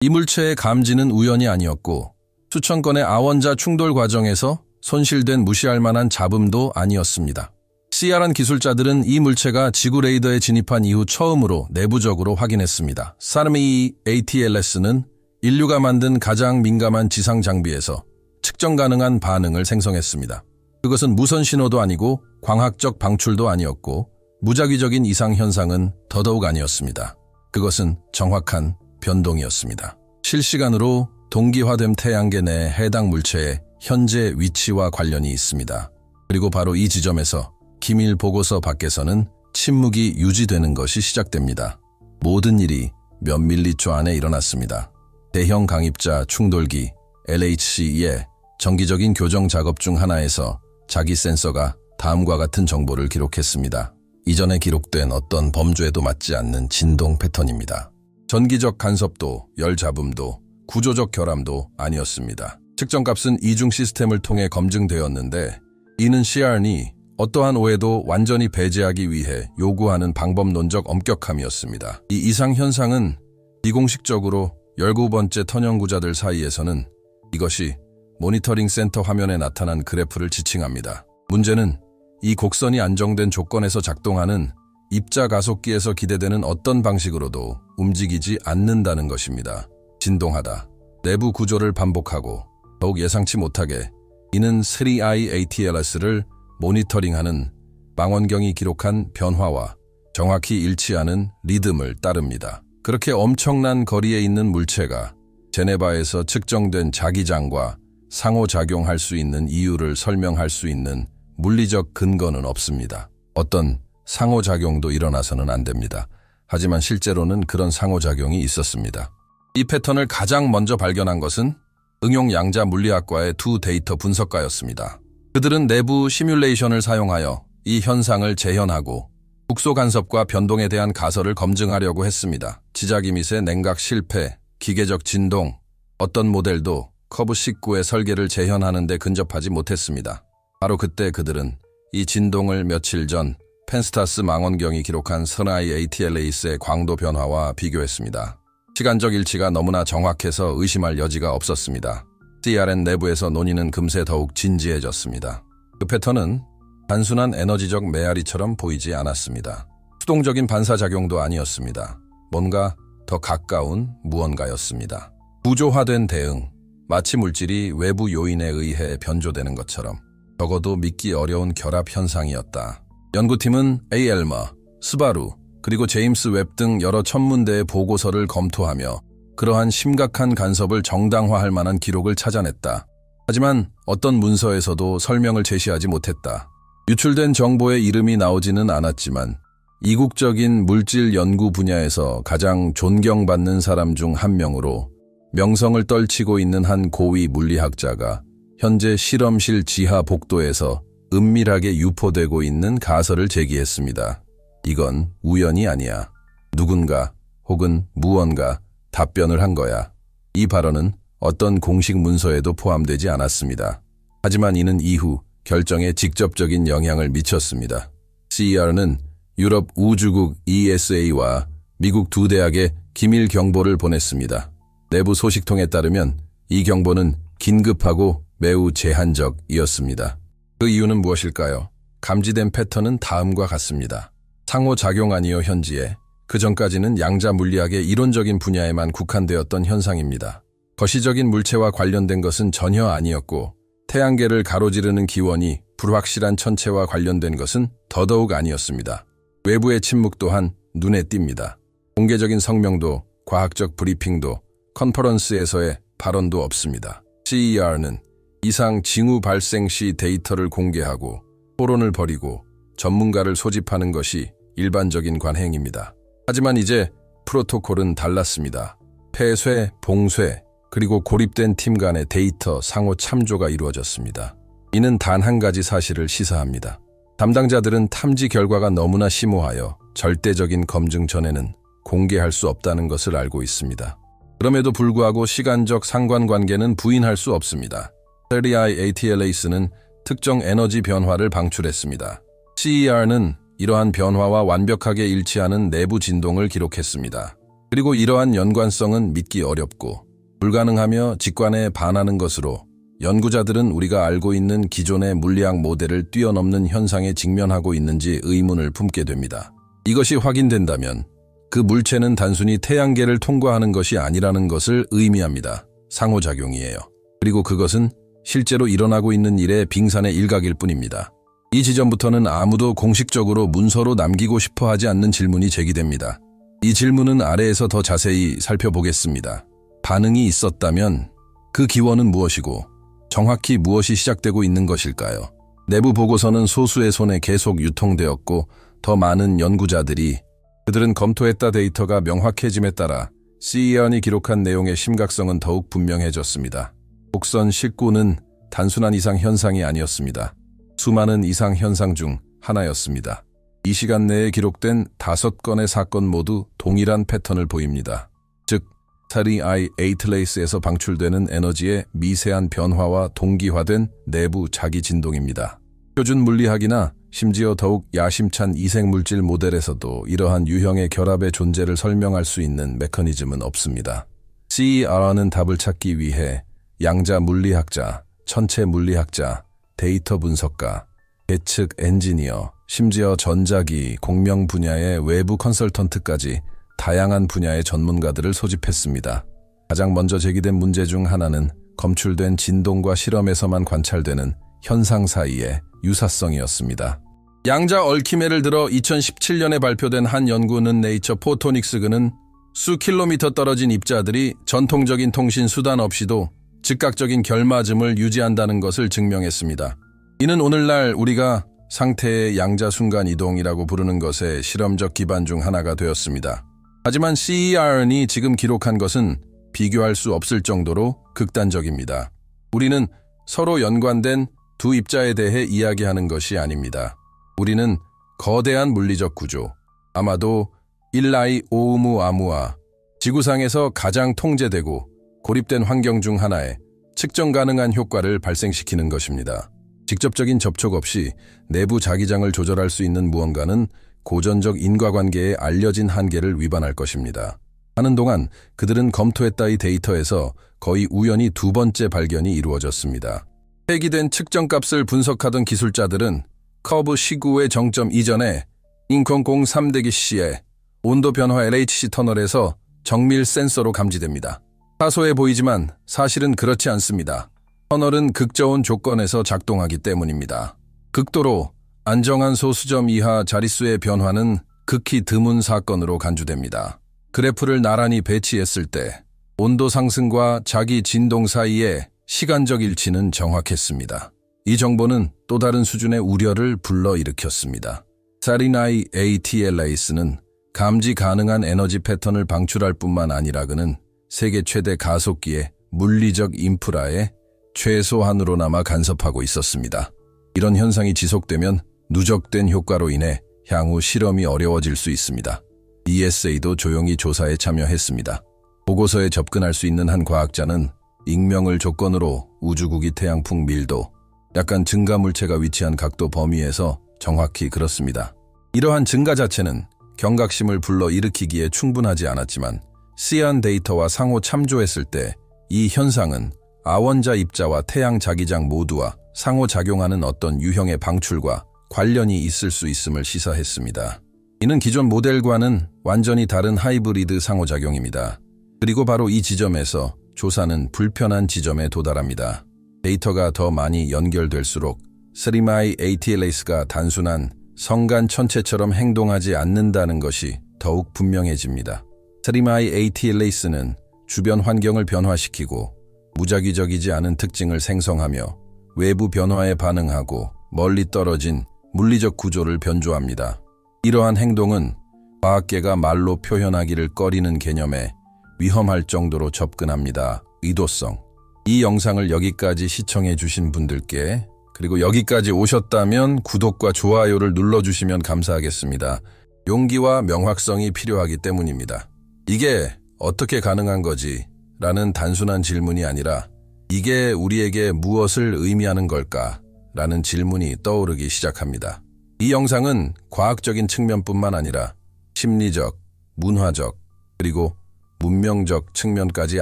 이 물체의 감지는 우연이 아니었고 수천 건의 아원자 충돌 과정에서 손실된 무시할 만한 잡음도 아니었습니다. CRN 기술자들은 이 물체가 지구 레이더에 진입한 이후 처음으로 내부적으로 확인했습니다. 사르미 ATLS는 인류가 만든 가장 민감한 지상 장비에서 측정 가능한 반응을 생성했습니다. 그것은 무선 신호도 아니고 광학적 방출도 아니었고 무작위적인 이상 현상은 더더욱 아니었습니다. 그것은 정확한 변동이었습니다. 실시간으로 동기화된 태양계 내 해당 물체의 현재 위치와 관련이 있습니다. 그리고 바로 이 지점에서 기밀 보고서 밖에서는 침묵이 유지되는 것이 시작됩니다. 모든 일이 몇 밀리초 안에 일어났습니다. 대형 강입자 충돌기 LHC의 정기적인 교정 작업 중 하나에서 자기 센서가 다음과 같은 정보를 기록했습니다. 이전에 기록된 어떤 범죄에도 맞지 않는 진동 패턴입니다. 전기적 간섭도, 열 잡음도, 구조적 결함도 아니었습니다. 측정값은 이중 시스템을 통해 검증되었는데 이는 CRN이 어떠한 오해도 완전히 배제하기 위해 요구하는 방법론적 엄격함이었습니다. 이 이상 현상은 비공식적으로 19번째 턴연구자들 사이에서는 이것이 모니터링 센터 화면에 나타난 그래프를 지칭합니다. 문제는 이 곡선이 안정된 조건에서 작동하는 입자 가속기에서 기대되는 어떤 방식으로도 움직이지 않는다는 것입니다. 진동하다, 내부 구조를 반복하고 더욱 예상치 못하게 이는 3i ATLS를 모니터링하는 망원경이 기록한 변화와 정확히 일치하는 리듬을 따릅니다. 그렇게 엄청난 거리에 있는 물체가 제네바에서 측정된 자기장과 상호작용할 수 있는 이유를 설명할 수 있는 물리적 근거는 없습니다. 어떤 상호작용도 일어나서는 안 됩니다. 하지만 실제로는 그런 상호작용이 있었습니다. 이 패턴을 가장 먼저 발견한 것은 응용 양자 물리학과의 두 데이터 분석가였습니다. 그들은 내부 시뮬레이션을 사용하여 이 현상을 재현하고 국소 간섭과 변동에 대한 가설을 검증하려고 했습니다. 지자기 밋의 냉각 실패, 기계적 진동, 어떤 모델도 커브 19의 설계를 재현하는 데 근접하지 못했습니다. 바로 그때 그들은 이 진동을 며칠 전 펜스타스 망원경이 기록한 선아이 ATLAS의 광도 변화와 비교했습니다. 시간적 일치가 너무나 정확해서 의심할 여지가 없었습니다. CRN 내부에서 논의는 금세 더욱 진지해졌습니다. 그 패턴은 단순한 에너지적 메아리처럼 보이지 않았습니다. 수동적인 반사작용도 아니었습니다. 뭔가 더 가까운 무언가였습니다. 구조화된 대응, 마치 물질이 외부 요인에 의해 변조되는 것처럼 적어도 믿기 어려운 결합 현상이었다. 연구팀은 ALMA, 스바루, 그리고 제임스 웹 등 여러 천문대의 보고서를 검토하며 그러한 심각한 간섭을 정당화할 만한 기록을 찾아냈다. 하지만 어떤 문서에서도 설명을 제시하지 못했다. 유출된 정보의 이름이 나오지는 않았지만 이국적인 물질 연구 분야에서 가장 존경받는 사람 중 한 명으로 명성을 떨치고 있는 한 고위 물리학자가 현재 실험실 지하 복도에서 은밀하게 유포되고 있는 가설을 제기했습니다. 이건 우연이 아니야. 누군가 혹은 무언가 답변을 한 거야. 이 발언은 어떤 공식 문서에도 포함되지 않았습니다. 하지만 이는 이후 결정에 직접적인 영향을 미쳤습니다. CER는 유럽 우주국 ESA와 미국 두 대학에 기밀 경보를 보냈습니다. 내부 소식통에 따르면 이 경보는 긴급하고 매우 제한적이었습니다. 그 이유는 무엇일까요? 감지된 패턴은 다음과 같습니다. 상호작용아니요 현지에, 그 전까지는 양자 물리학의 이론적인 분야에만 국한되었던 현상입니다. 거시적인 물체와 관련된 것은 전혀 아니었고 태양계를 가로지르는 기원이 불확실한 천체와 관련된 것은 더더욱 아니었습니다. 외부의 침묵 또한 눈에 띕니다. 공개적인 성명도 과학적 브리핑도 컨퍼런스에서의 발언도 없습니다. CER는 이상 징후 발생 시 데이터를 공개하고 토론을 벌이고 전문가를 소집하는 것이 일반적인 관행입니다. 하지만 이제 프로토콜은 달랐습니다. 폐쇄, 봉쇄, 그리고 고립된 팀 간의 데이터 상호 참조가 이루어졌습니다. 이는 단 한 가지 사실을 시사합니다. 담당자들은 탐지 결과가 너무나 심오하여 절대적인 검증 전에는 공개할 수 없다는 것을 알고 있습니다. 그럼에도 불구하고 시간적 상관관계는 부인할 수 없습니다. 3i ATLAS는 특정 에너지 변화를 방출했습니다. CER는 이러한 변화와 완벽하게 일치하는 내부 진동을 기록했습니다. 그리고 이러한 연관성은 믿기 어렵고 불가능하며 직관에 반하는 것으로 연구자들은 우리가 알고 있는 기존의 물리학 모델을 뛰어넘는 현상에 직면하고 있는지 의문을 품게 됩니다. 이것이 확인된다면 그 물체는 단순히 태양계를 통과하는 것이 아니라는 것을 의미합니다. 상호작용이에요. 그리고 그것은 실제로 일어나고 있는 일의 빙산의 일각일 뿐입니다. 이 지점부터는 아무도 공식적으로 문서로 남기고 싶어 하지 않는 질문이 제기됩니다. 이 질문은 아래에서 더 자세히 살펴보겠습니다. 반응이 있었다면 그 기원은 무엇이고 정확히 무엇이 시작되고 있는 것일까요? 내부 보고서는 소수의 손에 계속 유통되었고 더 많은 연구자들이 그들은 검토했다 데이터가 명확해짐에 따라 CERN이 기록한 내용의 심각성은 더욱 분명해졌습니다. 곡선 19는 단순한 이상 현상이 아니었습니다. 수많은 이상 현상 중 하나였습니다. 이 시간 내에 기록된 5건의 사건 모두 동일한 패턴을 보입니다. 즉, SARI 에이틀레이스에서 방출되는 에너지의 미세한 변화와 동기화된 내부 자기 진동입니다. 표준 물리학이나 심지어 더욱 야심찬 이생물질 모델에서도 이러한 유형의 결합의 존재를 설명할 수 있는 메커니즘은 없습니다. CERN은 답을 찾기 위해 양자 물리학자, 천체 물리학자, 데이터 분석가, 예측 엔지니어, 심지어 전자기, 공명 분야의 외부 컨설턴트까지 다양한 분야의 전문가들을 소집했습니다. 가장 먼저 제기된 문제 중 하나는 검출된 진동과 실험에서만 관찰되는 현상 사이의 유사성이었습니다. 양자 얽힘에를 들어 2017년에 발표된 한 연구는 네이처 포토닉스그는 수 킬로미터 떨어진 입자들이 전통적인 통신 수단 없이도 즉각적인 결맞음을 유지한다는 것을 증명했습니다. 이는 오늘날 우리가 상태의 양자 순간 이동이라고 부르는 것의 실험적 기반 중 하나가 되었습니다. 하지만 CERN이 지금 기록한 것은 비교할 수 없을 정도로 극단적입니다. 우리는 서로 연관된 두 입자에 대해 이야기하는 것이 아닙니다. 우리는 거대한 물리적 구조, 아마도 일라이 오우무아무와 지구상에서 가장 통제되고 고립된 환경 중 하나에 측정 가능한 효과를 발생시키는 것입니다. 직접적인 접촉 없이 내부 자기장을 조절할 수 있는 무언가는 고전적 인과관계의 알려진 한계를 위반할 것입니다. 하는 동안 그들은 검토했다의 데이터에서 거의 우연히 두 번째 발견이 이루어졌습니다. 폐기된 측정값을 분석하던 기술자들은 커브 시구의 정점 이전에 인컨 03-C의 온도 변화 LHC 터널에서 정밀 센서로 감지됩니다. 사소해 보이지만 사실은 그렇지 않습니다. 터널은 극저온 조건에서 작동하기 때문입니다. 극도로 안정한 소수점 이하 자릿수의 변화는 극히 드문 사건으로 간주됩니다. 그래프를 나란히 배치했을 때 온도 상승과 자기 진동 사이의 시간적 일치는 정확했습니다. 이 정보는 또 다른 수준의 우려를 불러일으켰습니다. SARI ATLAS는 감지 가능한 에너지 패턴을 방출할 뿐만 아니라 그는 세계 최대 가속기의 물리적 인프라에 최소한으로나마 간섭하고 있었습니다. 이런 현상이 지속되면 누적된 효과로 인해 향후 실험이 어려워질 수 있습니다. ESA도 조용히 조사에 참여했습니다. 보고서에 접근할 수 있는 한 과학자는 익명을 조건으로 우주국이 태양풍 밀도, 약간 증가 물체가 위치한 각도 범위에서 정확히 그렇습니다. 이러한 증가 자체는 경각심을 불러일으키기에 충분하지 않았지만 CERN 데이터와 상호 참조했을 때 이 현상은 아원자 입자와 태양 자기장 모두와 상호작용하는 어떤 유형의 방출과 관련이 있을 수 있음을 시사했습니다. 이는 기존 모델과는 완전히 다른 하이브리드 상호작용입니다. 그리고 바로 이 지점에서 조사는 불편한 지점에 도달합니다. 데이터가 더 많이 연결될수록 SARI ATLAS가 단순한 성간 천체처럼 행동하지 않는다는 것이 더욱 분명해집니다. SARI ATLAS는 주변 환경을 변화시키고 무작위적이지 않은 특징을 생성하며 외부 변화에 반응하고 멀리 떨어진 물리적 구조를 변조합니다. 이러한 행동은 과학계가 말로 표현하기를 꺼리는 개념에 위험할 정도로 접근합니다. 의도성. 이 영상을 여기까지 시청해 주신 분들께, 그리고 여기까지 오셨다면 구독과 좋아요를 눌러주시면 감사하겠습니다. 용기와 명확성이 필요하기 때문입니다. 이게 어떻게 가능한 거지? 라는 단순한 질문이 아니라 이게 우리에게 무엇을 의미하는 걸까? 라는 질문이 떠오르기 시작합니다. 이 영상은 과학적인 측면뿐만 아니라 심리적, 문화적, 그리고 문명적 측면까지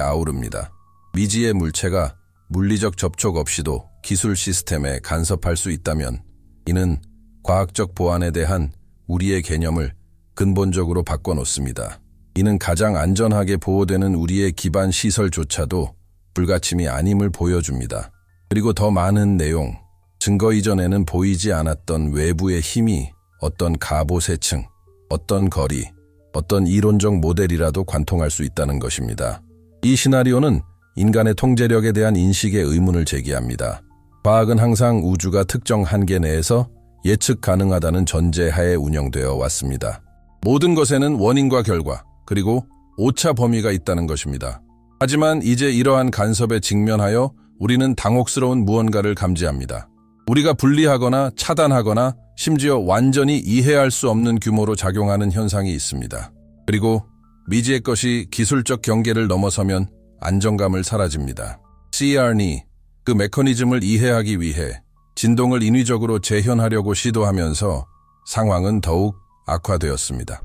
아우릅니다. 미지의 물체가 물리적 접촉 없이도 기술 시스템에 간섭할 수 있다면 이는 과학적 보안에 대한 우리의 개념을 근본적으로 바꿔놓습니다. 이는 가장 안전하게 보호되는 우리의 기반 시설조차도 불가침이 아님을 보여줍니다. 그리고 더 많은 내용, 증거 이전에는 보이지 않았던 외부의 힘이 어떤 갑옷의 층, 어떤 거리, 어떤 이론적 모델이라도 관통할 수 있다는 것입니다. 이 시나리오는 인간의 통제력에 대한 인식의 의문을 제기합니다. 과학은 항상 우주가 특정 한계 내에서 예측 가능하다는 전제하에 운영되어 왔습니다. 모든 것에는 원인과 결과, 그리고 오차 범위가 있다는 것입니다. 하지만 이제 이러한 간섭에 직면하여 우리는 당혹스러운 무언가를 감지합니다. 우리가 분리하거나 차단하거나 심지어 완전히 이해할 수 없는 규모로 작용하는 현상이 있습니다. 그리고 미지의 것이 기술적 경계를 넘어서면 안정감을 사라집니다. CERN이 그 메커니즘을 이해하기 위해 진동을 인위적으로 재현하려고 시도하면서 상황은 더욱 악화되었습니다.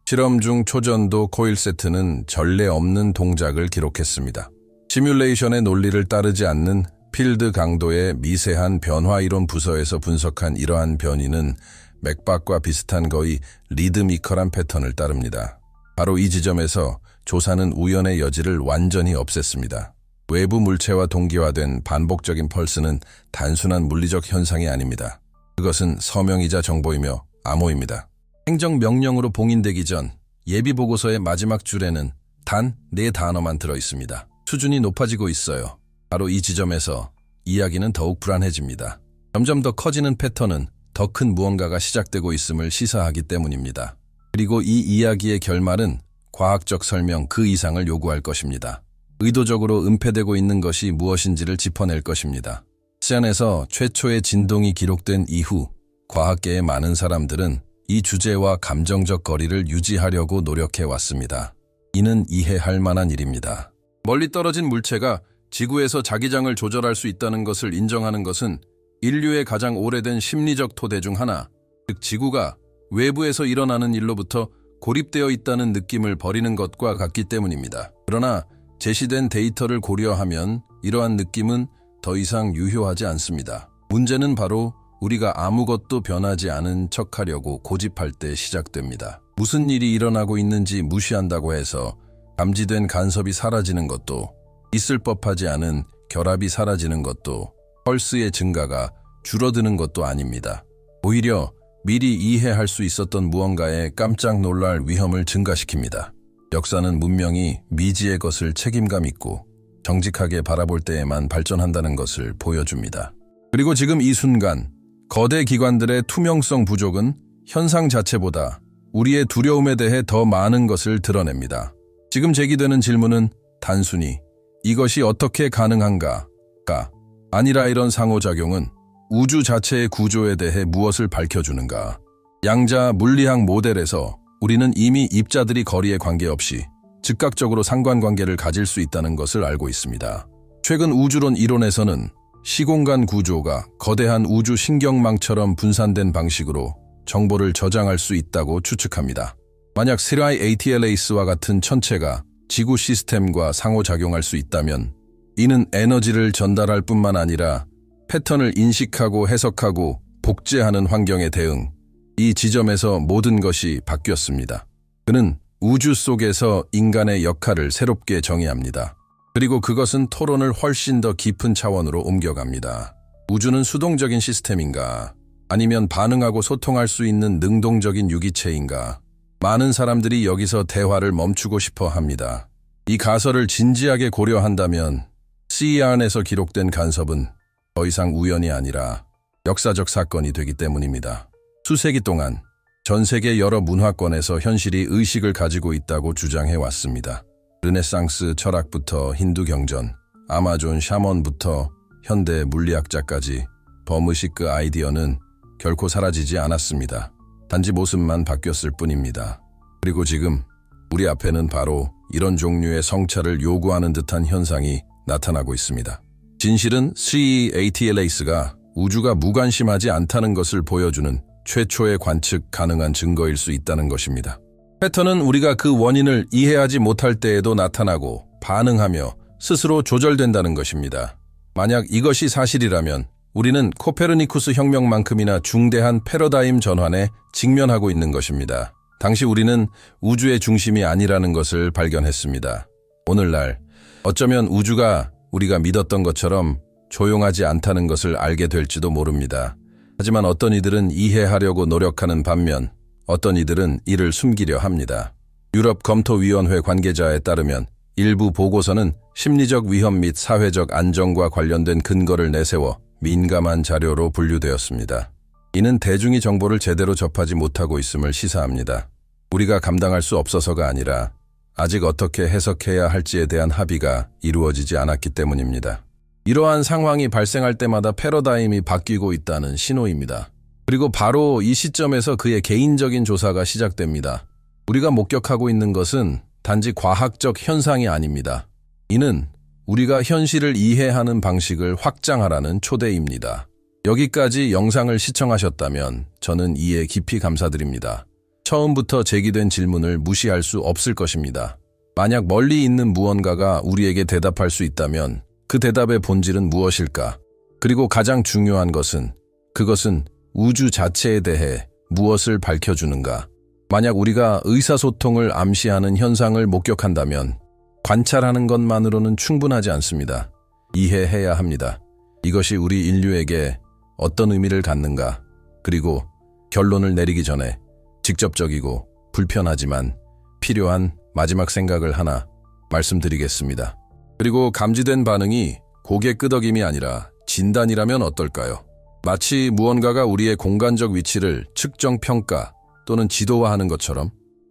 실험 중 초전도 코일 세트는 전례 없는 동작을 기록했습니다. 시뮬레이션의 논리를 따르지 않는 필드 강도의 미세한 변화 이론 부서에서 분석한 이러한 변이는 맥박과 비슷한 거의 리드미컬한 패턴을 따릅니다. 바로 이 지점에서 조사는 우연의 여지를 완전히 없앴습니다. 외부 물체와 동기화된 반복적인 펄스는 단순한 물리적 현상이 아닙니다. 그것은 서명이자 정보이며 암호입니다. 행정명령으로 봉인되기 전 예비보고서의 마지막 줄에는 단 4단어만 들어있습니다. 수준이 높아지고 있어요. 바로 이 지점에서 이야기는 더욱 불안해집니다. 점점 더 커지는 패턴은 더 큰 무언가가 시작되고 있음을 시사하기 때문입니다. 그리고 이 이야기의 결말은 과학적 설명 그 이상을 요구할 것입니다. 의도적으로 은폐되고 있는 것이 무엇인지를 짚어낼 것입니다. CERN에서 최초의 진동이 기록된 이후 과학계의 많은 사람들은 이 주제와 감정적 거리를 유지하려고 노력해왔습니다. 이는 이해할 만한 일입니다. 멀리 떨어진 물체가 지구에서 자기장을 조절할 수 있다는 것을 인정하는 것은 인류의 가장 오래된 심리적 토대 중 하나, 즉 지구가 외부에서 일어나는 일로부터 고립되어 있다는 느낌을 버리는 것과 같기 때문입니다. 그러나 제시된 데이터를 고려하면 이러한 느낌은 더 이상 유효하지 않습니다. 문제는 바로 우리가 아무것도 변하지 않은 척하려고 고집할 때 시작됩니다. 무슨 일이 일어나고 있는지 무시한다고 해서 감지된 간섭이 사라지는 것도, 있을 법하지 않은 결합이 사라지는 것도, 펄스의 증가가 줄어드는 것도 아닙니다. 오히려 미리 이해할 수 있었던 무언가에 깜짝 놀랄 위험을 증가시킵니다. 역사는 문명이 미지의 것을 책임감 있고 정직하게 바라볼 때에만 발전한다는 것을 보여줍니다. 그리고 지금 이 순간 거대 기관들의 투명성 부족은 현상 자체보다 우리의 두려움에 대해 더 많은 것을 드러냅니다. 지금 제기되는 질문은 단순히 이것이 어떻게 가능한가가 아니라 이런 상호작용은 우주 자체의 구조에 대해 무엇을 밝혀주는가. 양자 물리학 모델에서 우리는 이미 입자들이 거리에 관계없이 즉각적으로 상관관계를 가질 수 있다는 것을 알고 있습니다. 최근 우주론 이론에서는 시공간 구조가 거대한 우주 신경망처럼 분산된 방식으로 정보를 저장할 수 있다고 추측합니다. 만약 세라이 ATLAS와 같은 천체가 지구 시스템과 상호작용할 수 있다면 이는 에너지를 전달할 뿐만 아니라 패턴을 인식하고 해석하고 복제하는 환경에 대응, 이 지점에서 모든 것이 바뀌었습니다. 그는 우주 속에서 인간의 역할을 새롭게 정의합니다. 그리고 그것은 토론을 훨씬 더 깊은 차원으로 옮겨갑니다. 우주는 수동적인 시스템인가? 아니면 반응하고 소통할 수 있는 능동적인 유기체인가? 많은 사람들이 여기서 대화를 멈추고 싶어 합니다. 이 가설을 진지하게 고려한다면 CERN에서 기록된 간섭은 더 이상 우연이 아니라 역사적 사건이 되기 때문입니다. 수세기 동안 전 세계 여러 문화권에서 현실이 의식을 가지고 있다고 주장해왔습니다. 르네상스 철학부터 힌두 경전, 아마존 샤먼부터 현대 물리학자까지 범의식 그 아이디어는 결코 사라지지 않았습니다. 단지 모습만 바뀌었을 뿐입니다. 그리고 지금 우리 앞에는 바로 이런 종류의 성찰을 요구하는 듯한 현상이 나타나고 있습니다. 진실은 CEATLAS가 우주가 무관심하지 않다는 것을 보여주는 최초의 관측 가능한 증거일 수 있다는 것입니다. 패턴은 우리가 그 원인을 이해하지 못할 때에도 나타나고 반응하며 스스로 조절된다는 것입니다. 만약 이것이 사실이라면 우리는 코페르니쿠스 혁명만큼이나 중대한 패러다임 전환에 직면하고 있는 것입니다. 당시 우리는 우주의 중심이 아니라는 것을 발견했습니다. 오늘날 어쩌면 우주가 우리가 믿었던 것처럼 조용하지 않다는 것을 알게 될지도 모릅니다. 하지만 어떤 이들은 이해하려고 노력하는 반면 어떤 이들은 이를 숨기려 합니다. 유럽 검토위원회 관계자에 따르면 일부 보고서는 심리적 위험 및 사회적 안정과 관련된 근거를 내세워 민감한 자료로 분류되었습니다. 이는 대중이 정보를 제대로 접하지 못하고 있음을 시사합니다. 우리가 감당할 수 없어서가 아니라 아직 어떻게 해석해야 할지에 대한 합의가 이루어지지 않았기 때문입니다. 이러한 상황이 발생할 때마다 패러다임이 바뀌고 있다는 신호입니다. 그리고 바로 이 시점에서 그의 개인적인 조사가 시작됩니다. 우리가 목격하고 있는 것은 단지 과학적 현상이 아닙니다. 이는 우리가 현실을 이해하는 방식을 확장하라는 초대입니다. 여기까지 영상을 시청하셨다면 저는 이에 깊이 감사드립니다. 처음부터 제기된 질문을 무시할 수 없을 것입니다. 만약 멀리 있는 무언가가 우리에게 대답할 수 있다면 그 대답의 본질은 무엇일까? 그리고 가장 중요한 것은 그것은 우주 자체에 대해 무엇을 밝혀주는가? 만약 우리가 의사소통을 암시하는 현상을 목격한다면 관찰하는 것만으로는 충분하지 않습니다. 이해해야 합니다. 이것이 우리 인류에게 어떤 의미를 갖는가? 그리고 결론을 내리기 전에 직접적이고 불편하지만 필요한 마지막 생각을 하나 말씀드리겠습니다. 그리고 감지된 반응이 고개 끄덕임이 아니라 진단이라면 어떨까요? 마치 무언가가 우리의 공간적 위치를 측정 평가 또는 지도화하는 것처럼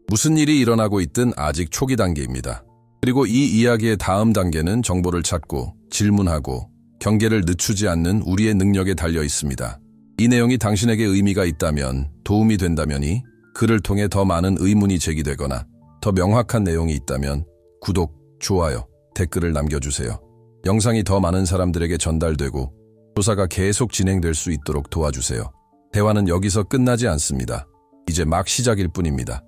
무슨 일이 일어나고 있든 아직 초기 단계입니다. 그리고 이 이야기의 다음 단계는 정보를 찾고 질문하고 경계를 늦추지 않는 우리의 능력에 달려 있습니다. 이 내용이 당신에게 의미가 있다면, 도움이 된다면이 글을 통해 더 많은 의문이 제기되거나 더 명확한 내용이 있다면 구독, 좋아요, 댓글을 남겨주세요. 영상이 더 많은 사람들에게 전달되고 조사가 계속 진행될 수 있도록 도와주세요. 대화는 여기서 끝나지 않습니다. 이제 막 시작일 뿐입니다.